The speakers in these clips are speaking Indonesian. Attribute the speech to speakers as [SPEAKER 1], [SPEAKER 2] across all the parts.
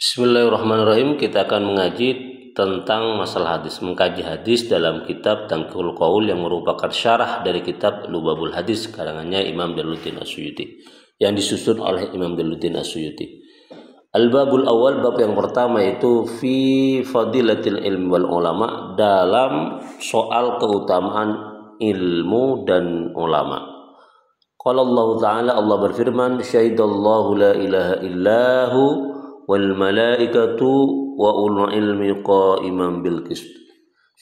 [SPEAKER 1] Bismillahirrahmanirrahim. Kita akan mengaji tentang masalah hadis, mengkaji hadis dalam kitab Tanqihul Qaul yang merupakan syarah dari kitab Lubabul Hadis karangannya Imam Jalaluddin As-Suyuti yang disusun oleh Imam Jalaluddin As-Suyuti. Al-babul awal, bab yang pertama itu fi fadilatil ilmi wal ulama, dalam soal keutamaan ilmu dan ulama. Qala Allah Ta'ala, Allah berfirman, syahidallahu la ilaha illahu wal malaikatu wa ulul ilmi qa'iman bil qist.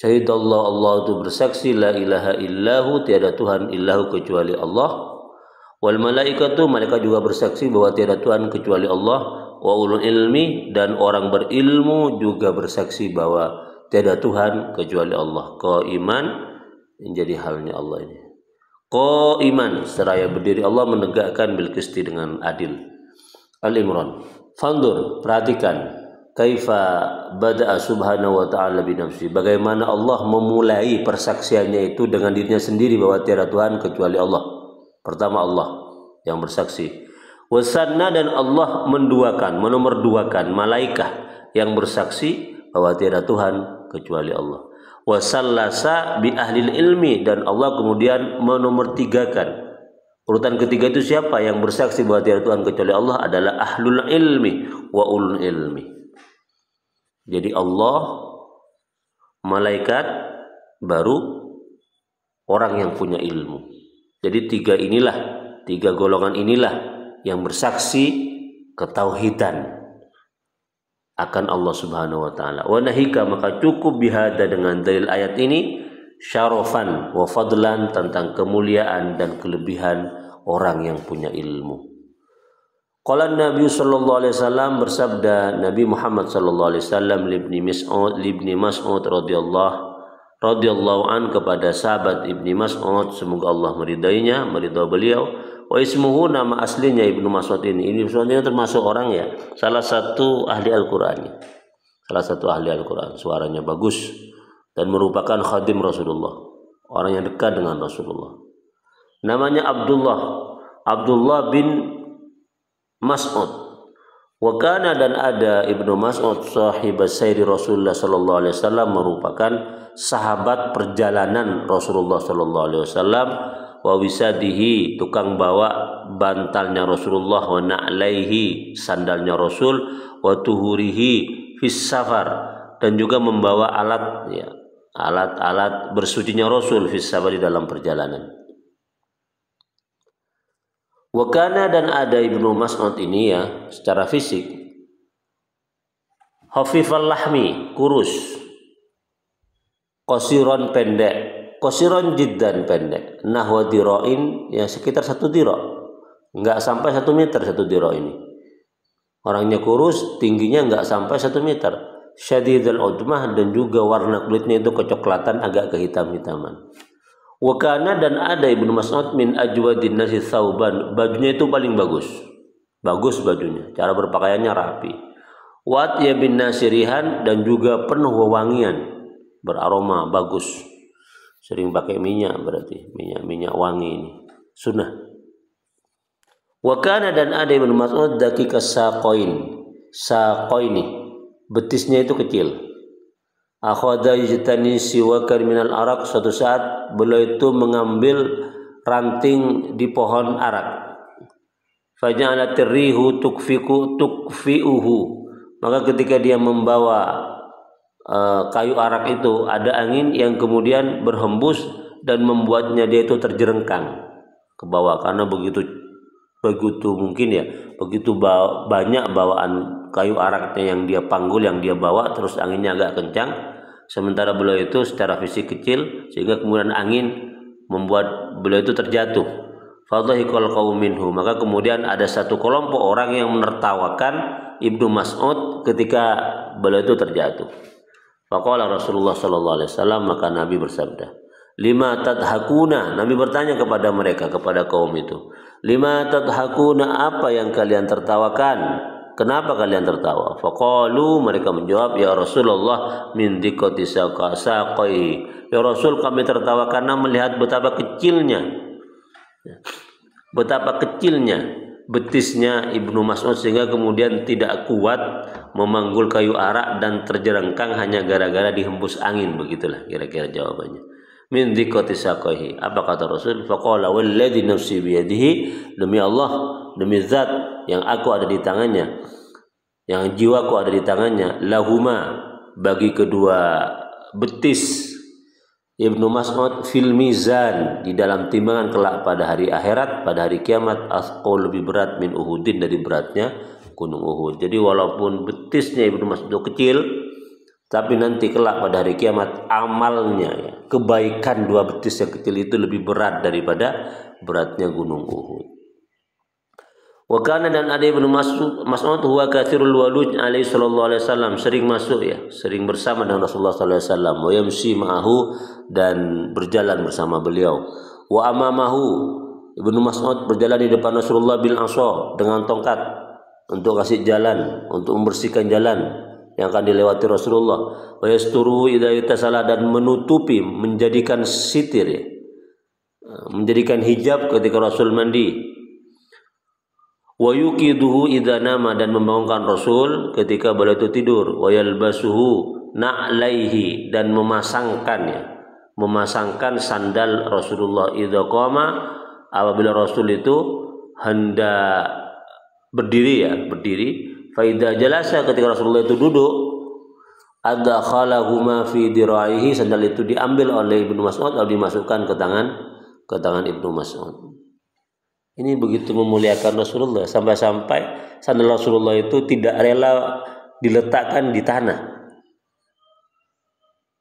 [SPEAKER 1] Syahidallah, Allah itu bersaksi, la ilaha illahu, tiada Tuhan illahu kecuali Allah, wal malaikatu, malaikat juga bersaksi bahwa tiada Tuhan kecuali Allah, wa ulul ilmi, dan orang berilmu juga bersaksi bahwa tiada Tuhan kecuali Allah. Qa'iman, menjadi halnya Allah ini. Qa'iman, seraya berdiri Allah menegakkan bil qisti, dengan adil. Al-Imran. Fandur, perhatikan, kaifa bada'a subhanahu wa ta'ala binafsi, bagaimana Allah memulai persaksiannya itu dengan dirinya sendiri bahwa tiada Tuhan kecuali Allah. Pertama Allah yang bersaksi. Wasanna, dan Allah menomorduakan malaikat yang bersaksi bahwa tiada Tuhan kecuali Allah. Wasallasa bi ahlil ilmi, dan Allah kemudian menomortigakan. Urutan ketiga itu siapa yang bersaksi bahwa tiada Tuhan kecuali Allah adalah ahlul ilmi wa ulul ilmi. Jadi Allah, malaikat, baru orang yang punya ilmu. Jadi tiga golongan inilah yang bersaksi ketauhidan akan Allah Subhanahu wa taala. Wa nahika, maka cukup bihada, dengan dalil ayat ini, syarafan wa fadlan, tentang kemuliaan dan kelebihan orang yang punya ilmu. Qala Nabi sallallahu alaihi wasallam, bersabda Nabi Muhammad sallallahu alaihi wasallam libni Mas'ud radhiyallahu an, kepada sahabat Ibni Mas'ud, semoga Allah meridainya, meridai beliau. Wa ismuhu, nama aslinya Ibnu Mas'ud ini sebenarnya termasuk orang ya, salah satu ahli Al-Qur'an. Suaranya bagus dan merupakan khadim Rasulullah, orang yang dekat dengan Rasulullah. Namanya Abdullah bin Mas'ud. Wa kana, dan ada Ibnu Mas'ud sahibas sayri Rasulullah sallallahu alaihi wasallam, merupakan sahabat perjalanan Rasulullah sallallahu alaihi wasallam. Wa wisadihi, tukang bawa bantalnya Rasulullah, wa na'laihi, sandalnya Rasul, wa tuhurihi fis safar, dan juga membawa alat bersucinya Rasul fis safar, di dalam perjalanan. Wa kana, dan ada Ibnu Mas'ud ini ya, secara fisik khafifal lahmi, kurus, qasiran, pendek, qasiran jiddan, pendek, nahwa dira'in, ya sekitar 1 dira', enggak sampai 1 meter 1 dira' ini. Orangnya kurus, tingginya enggak sampai 1 meter. Syadidul udmah, dan juga warna kulitnya itu kecoklatan, agak kehitam-hitaman. Wa kana, dan ada Ibnu Mas'ud min ajwadin nasi thawban, bajunya itu paling bagus bajunya, cara berpakaiannya rapi. Wa atyabin nasirihan, dan juga penuh wewangian, beraroma bagus, sering pakai minyak, berarti minyak wangi ini sunnah. Wa kana, dan ada Ibnu Mas'ud daqiqas saqaini, betisnya itu kecil. Akhadha yajtani siwakan minal arak, suatu saat beliau itu mengambil ranting di pohon arak. Faja'alat rihu tukfi'uhu, maka ketika dia membawa kayu arak itu, ada angin yang kemudian berhembus dan membuatnya dia itu terjerengkang ke bawah, karena begitu mungkin ya, begitu banyak bawaan kayu araknya yang dia panggul, yang dia bawa, terus anginnya agak kencang, sementara beliau itu secara fisik kecil, sehingga kemudian angin membuat beliau itu terjatuh. Fadhahikal qaum minhu, maka kemudian ada satu kelompok orang yang menertawakan Ibnu Mas'ud ketika beliau itu terjatuh. Faqala Rasulullah sallallahu alaihi wasallam, maka Nabi bersabda, lima tadhakuna, Nabi bertanya kepada mereka, kepada kaum itu, lima tadhakuna, apa yang kalian tertawakan? Kenapa kalian tertawa? Faqalu, mereka menjawab, ya Rasulullah, min diqati saqai, ya Rasul, kami tertawa karena melihat betapa kecilnya betisnya Ibnu Mas'ud sehingga kemudian tidak kuat memanggul kayu arak dan terjerengkang hanya gara-gara dihembus angin. Begitulah kira-kira jawabannya. Min dhiqati saqaihi. Apa kata Rasul? Faqala walladzi nafsi biyadihi, demi Allah, demi zat yang aku ada di tangannya, yang jiwaku ada di tangannya, lahuma, bagi kedua betis Ibnu Mas'ud fil mizan, di dalam timbangan kelak pada hari akhirat, pada hari kiamat, asqal, lebih berat min Uhudin, dari beratnya gunung Uhud. Jadi walaupun betisnya Ibnu Mas'ud kecil, tapi nanti kelak pada hari kiamat amalnya, ya, kebaikan dua betis yang kecil itu lebih berat daripada beratnya gunung Uhud. Wa kana, dan ada Ibnu Mas'ud huwa katsirul waluj alaihi sallallahu alaihi wasallam, sering masuk, ya, sering bersama dengan Rasulullah sallallahu alaihi wasallam, wa yamshi ma'ahu, dan berjalan bersama beliau. Wa amamahu, Ibnu Mas'ud berjalan di depan Rasulullah bil asa, dengan tongkat untuk kasih jalan, untuk membersihkan jalan yang akan dilewati Rasulullah. Wa yasturu idza itasala, dan menutupi, menjadikan sitir, ya, menjadikan hijab ketika Rasul mandi. Wa yuqiduhu idza nama, dan membangunkan Rasul ketika beliau itu tidur. Wa yalbasuhu na'laihi, dan memasangkan sandal Rasulullah idza qama, apabila Rasul itu hendak berdiri, ya, berdiri. Fa idza jalasa, ketika Rasulullah itu duduk, adkhalahuma fi diraihi, sandal itu diambil oleh Ibnu Mas'ud atau dimasukkan ke tangan Ibnu Mas'ud. Ini begitu memuliakan Rasulullah, sampai-sampai sandal Rasulullah itu tidak rela diletakkan di tanah.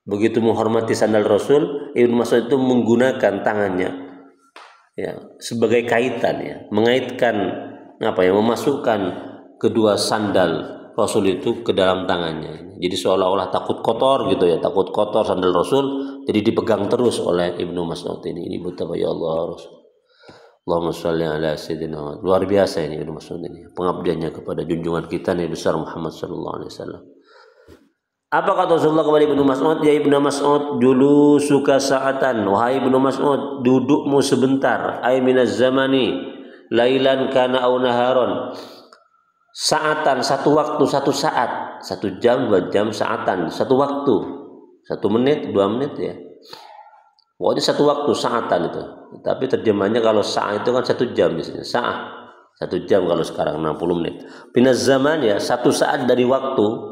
[SPEAKER 1] Begitu menghormati sandal Rasul, Ibnu Mas'ud itu menggunakan tangannya, ya, sebagai kaitan, ya, mengaitkan memasukkan kedua sandal Rasul itu ke dalam tangannya. Jadi seolah-olah takut kotor gitu, ya, takut kotor sandal Rasul, jadi dipegang terus oleh Ibnu Mas'ud ini. Ini betapa, ya Allah, Rasul. Allahumma sholli ala sayyidina. Luar biasa ini Ibnu Mas'ud ini, pengabdiannya kepada junjungan kita Nabi besar Muhammad sallallahu alaihi wasallam. Apa kata Rasulullah kepada Ibnu Mas'ud? Ya Ibnu Mas'ud, dulu suka saatan, wahai Ibnu Mas'ud, dudukmu sebentar, ay minaz zamani lailan kana au naharon. Saatan, satu waktu, satu saat, 1 jam, 2 jam, saatan, satu waktu, 1 menit, 2 menit, ya. Pokoknya satu waktu, saatan itu. Tapi terjemahnya kalau saat itu kan 1 jam biasanya. Saat 1 jam, kalau sekarang 60 menit. Minaz zaman, ya, 1 saat dari waktu.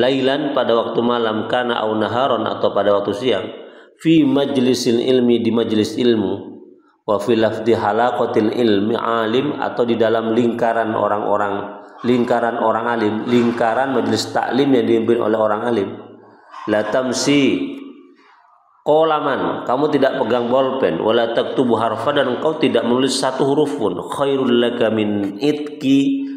[SPEAKER 1] Lailan, pada waktu malam, kana au naharon, atau pada waktu siang. Fi majlisil ilmi, di majlis ilmu. Wa fi lafdi halaqatil ilmi alim, atau di dalam lingkaran orang alim, lingkaran majlis taklim yang dipimpin oleh orang alim. La tamsi qolaman, kamu tidak pegang bolpen, wala taktubu harfa, dan engkau tidak menulis satu huruf pun. Khairul laka min itki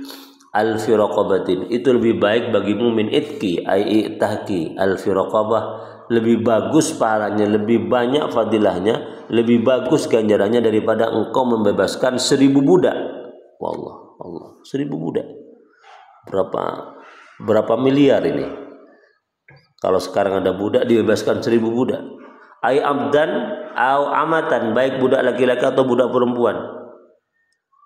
[SPEAKER 1] alfi raqabatin, itu lebih baik bagimu, min itki ai itahki alfi raqabah, lebih bagus pahalanya, lebih banyak fadilahnya, lebih bagus ganjarannya daripada engkau membebaskan 1000 budak. Wallah, Allah, 1000 budak. Berapa miliar ini? Kalau sekarang ada budak dibebaskan 1000 budak. Ai abdan au amatan, baik budak laki-laki atau budak perempuan.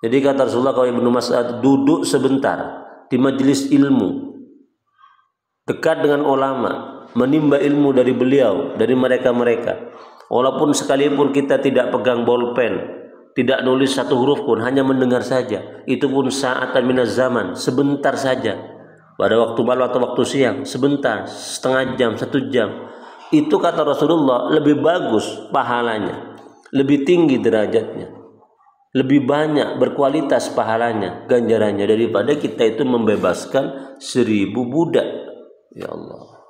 [SPEAKER 1] Jadi kata Rasulullah, kalau Ibnu Mas'ud duduk sebentar di majelis ilmu, dekat dengan ulama, menimba ilmu dari beliau, dari mereka-mereka. Walaupun sekalipun kita tidak pegang bolpen, tidak nulis satu huruf pun, hanya mendengar saja, itu pun saatan minaz zaman, sebentar saja. Pada waktu malam atau waktu siang, sebentar, setengah jam, 1 jam. Itu kata Rasulullah lebih bagus pahalanya, lebih tinggi derajatnya, lebih banyak berkualitas pahalanya, ganjarannya, daripada kita itu membebaskan 1000 budak. Ya Allah,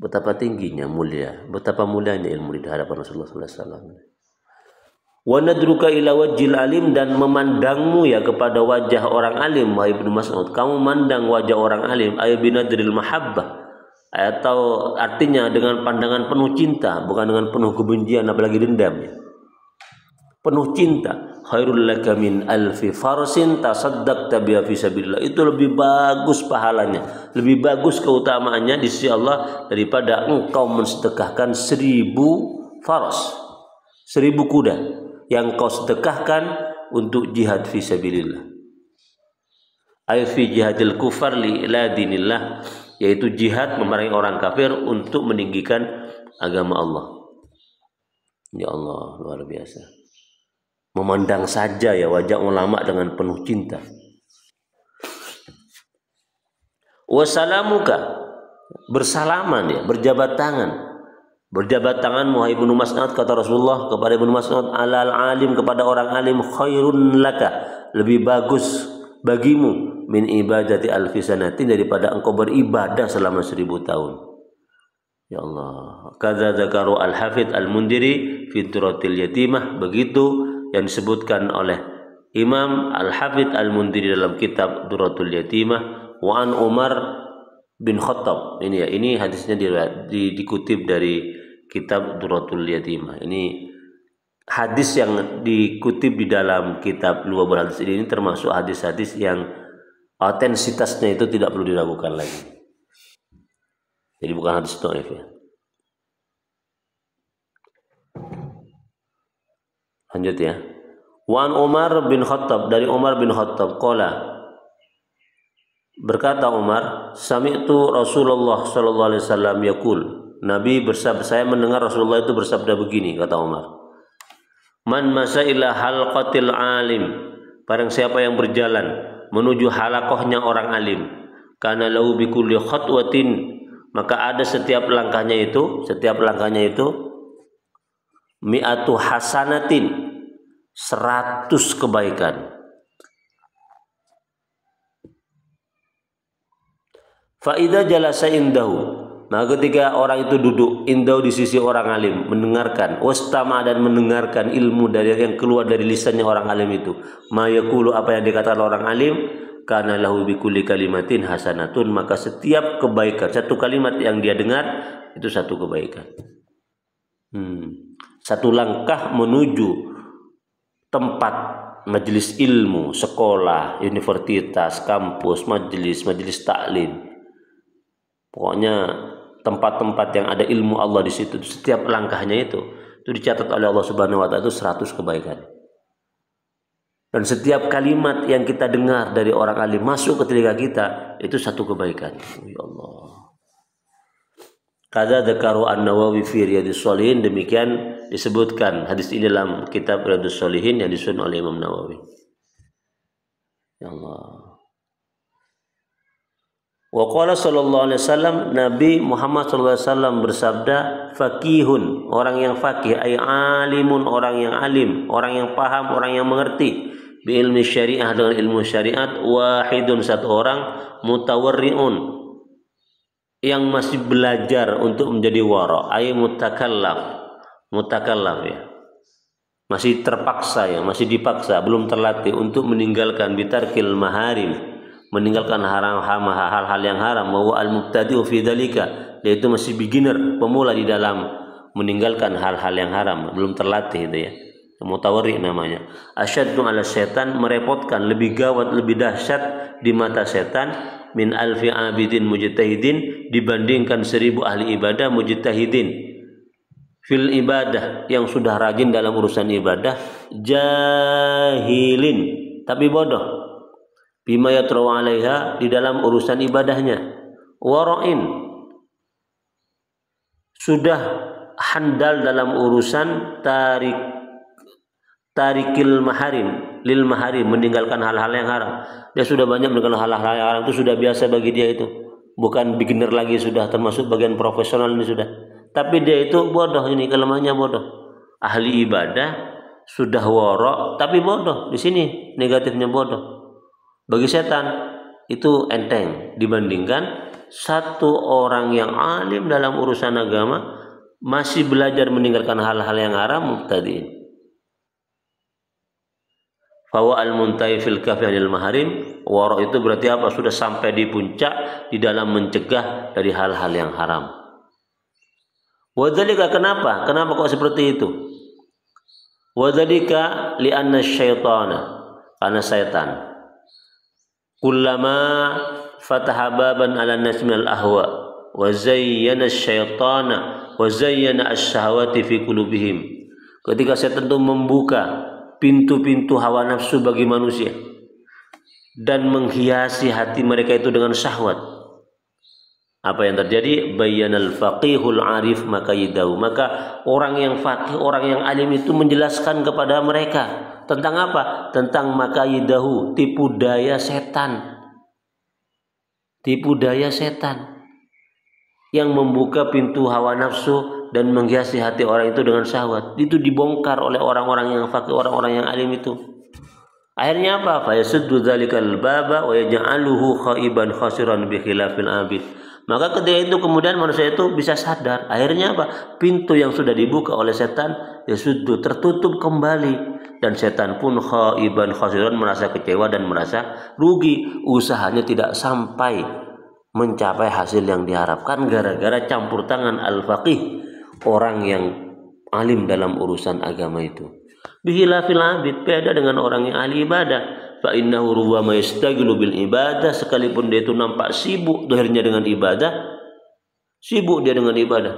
[SPEAKER 1] betapa tingginya mulia, betapa mulianya ilmu di hadapan Rasulullah sallallahu alaihi wasallam. Wa nadruka ila wajhil alim, dan memandangmu, ya, kepada wajah orang alim, wahai Ibnu Mas'ud, kamu mandang wajah orang alim, ay binadril mahabbah, atau artinya dengan pandangan penuh cinta, bukan dengan penuh kebencian apalagi dendam, ya. Penuh cinta. Khairul laka min alfi farsin tasaddaqta biha fi sabilillah, itu lebih bagus pahalanya, lebih bagus keutamaannya di sisi Allah daripada engkau mensedekahkan 1000 faras, 1000 kuda yang kau sedekahkan untuk jihad fi sabilillah. Ay fi jihadil kufar li ila dinillah, yaitu jihad memerangi orang kafir untuk meninggikan agama Allah. Ya Allah, luar biasa. Memandang saja ya wajah ulama dengan penuh cinta. Wassalamuka, bersalaman ya, berjabat tangan. Berjabat tangan wahai Ibnu Mas'ud, kata Rasulullah kepada Ibnu Mas'ud, alal alim, kepada orang alim, khairun laka, lebih bagus bagimu min ibadati alfi sanatin, daripada engkau beribadah selama 1000 tahun. Ya Allah. Kadza dzakaru al-Hafidz al-Mundhiri fi Duratil Yatimah, begitu yang disebutkan oleh Imam Al-Hafidz Al-Mundhiri dalam kitab Duratul Yatimah. Wa an Umar bin Khattab. Ini ya, ini hadisnya dikutip dari kitab Duratul Yatimah. Ini hadis yang dikutip di dalam kitab Luwabul Hadis ini termasuk hadis-hadis yang autentisitasnya itu tidak perlu diragukan lagi. Jadi bukan hadis dhaif ya. Lanjut ya. Wan Umar bin Khattab, dari Umar bin Khattab, qala, berkata Umar, sami'tu Rasulullah sallallahu alaihi wasallam yaqul, Nabi bersabda, saya mendengar Rasulullah itu bersabda begini, kata Umar. Man masa ila halqatil alim, barang siapa yang berjalan menuju halakohnya orang alim, kana lahu bi kulli khatwatin, maka ada setiap langkahnya itu mi'atu hasanatin, 100 kebaikan. Fa idza jalasa indahu, maka ketika orang itu duduk indahu, di sisi orang alim, mendengarkan, wastama, dan mendengarkan ilmu dari yang keluar dari lisannya orang alim itu, ma yaqulu, apa yang dikatakan orang alim, kana lahu bi kulli kalimatin hasanatun, maka setiap kebaikan, satu kalimat yang dia dengar itu satu kebaikan. Satu langkah menuju tempat majelis ilmu, sekolah, universitas, kampus, majelis taklim, pokoknya tempat-tempat yang ada ilmu Allah di situ, setiap langkahnya itu dicatat oleh Allah Subhanahu wa taala itu 100 kebaikan. Dan setiap kalimat yang kita dengar dari orang alim masuk ke telinga kita itu satu kebaikan. Ya Allah. Kadza dzakaru An-Nawawi fi Riyadhus Shalihin, demikian disebutkan hadis ini dalam kitab Riyadhus Shalihin yang disusun oleh Imam Nawawi. Ya Allah. Wa qala sallallahu alaihi wasallam, Nabi Muhammad sallallahu alaihi wasallam bersabda, faqihun, orang yang faqih, ay alimun, orang yang alim, orang yang paham, orang yang mengerti, bi ilmi syariah, dengan ilmu syariat, wahidun, satu orang, mutawarriun, yang masih belajar untuk menjadi wara, ay mutakallaf ya, masih terpaksa ya, masih dipaksa, belum terlatih untuk meninggalkan bitarkil maharim, meninggalkan hal-hal yang haram, wa al-mubtadi'u fi dzalika, yaitu masih beginner, pemula di dalam meninggalkan hal-hal yang haram, belum terlatih itu ya. Mutawarri namanya. Asyaddu ala syaitan, merepotkan, lebih gawat, lebih dahsyat di mata setan, min alfi abidin mujtahidin, dibandingkan 1000 ahli ibadah mujtahidin fil ibadah, yang sudah rajin dalam urusan ibadah, jahilin, tapi bodoh, bima yatrau alaiha, di dalam urusan ibadahnya, wara'in, sudah handal dalam urusan tarikil maharim lil maharim, meninggalkan hal-hal yang haram. Dia sudah banyak meninggalkan hal-hal yang haram, itu sudah biasa bagi dia, itu bukan beginner lagi, sudah termasuk bagian profesional ini sudah. Tapi dia itu bodoh, ini kelemahannya bodoh. Ahli ibadah sudah wara tapi bodoh, di sini negatifnya bodoh. Bagi setan itu enteng dibandingkan satu orang yang alim dalam urusan agama masih belajar meninggalkan hal-hal yang haram, mubtadi'in. Fawa al-muntahi fil kafi anil maharim, wara itu berarti apa? Sudah sampai di puncak di dalam mencegah dari hal-hal yang haram. Wadzalika, kenapa kok seperti itu? Wadzalika li'anna syaitana, karena syaitan kullama fataha baban ala nas minal ahwa wa zayyana asyaitana wa zayyana asyahawati fi qulubihim, ketika syaitan itu membuka pintu-pintu hawa nafsu bagi manusia dan menghiasi hati mereka itu dengan syahwat. Apa yang terjadi? Bayyanal faqihul arif makayidahu. Maka orang yang faqih, orang yang alim itu menjelaskan kepada mereka tentang apa? Tentang makayidahu, tipu daya setan. Tipu daya setan yang membuka pintu hawa nafsu dan menghiasi hati orang itu dengan syahwat. Itu dibongkar oleh orang-orang yang faqih, orang-orang yang alim itu. Akhirnya apa? Fa yasuddu dzalikal baba wa yaj'aluhu khaiban khasiran bi khilafil abid. Maka ketika itu kemudian manusia itu bisa sadar. Akhirnya apa? Pintu yang sudah dibuka oleh setan yasuddu, tertutup kembali, dan setan pun khaiban khasiran, merasa kecewa dan merasa rugi. Usahanya tidak sampai mencapai hasil yang diharapkan gara-gara campur tangan al-faqih, orang yang alim dalam urusan agama itu. Bihilafil abid, beda dengan orang yang ahli ibadah. Fa innahu ruwama yastagilu bil ibadah, sekalipun dia itu nampak sibuk akhirnya dengan ibadah, sibuk dia dengan ibadah,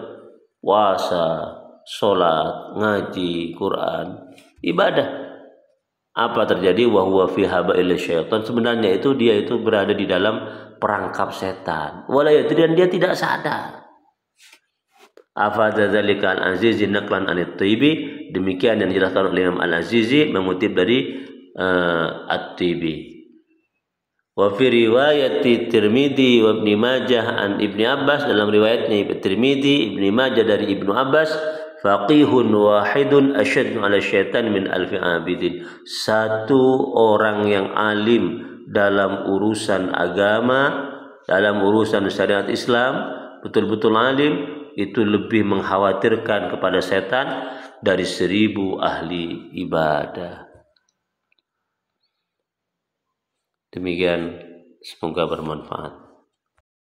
[SPEAKER 1] puasa, sholat, ngaji, Quran, ibadah. Apa terjadi? Wa huwa fi habail syaitan, sebenarnya itu dia itu berada di dalam perangkap setan. Wala yadri, dan dia tidak sadar. Afadza dzalika al-Azizi naqlan an-Tibi, demikian yang dijelaskan oleh Imam Al-Azizi mengutip dari At-Tibi. Wa fi riwayati Tirmidzi wa Ibnu Majah an Ibnu Abbas, dalam riwayatnya Tirmidzi, Ibnu Majah dari Ibnu Abbas, faqihun wahidun asyaddu 'ala syaitan min alfi abidin. Satu orang yang alim dalam urusan agama, dalam urusan syariat Islam, betul-betul alim, itu lebih mengkhawatirkan kepada setan dari 1000 ahli ibadah. Demikian, semoga bermanfaat.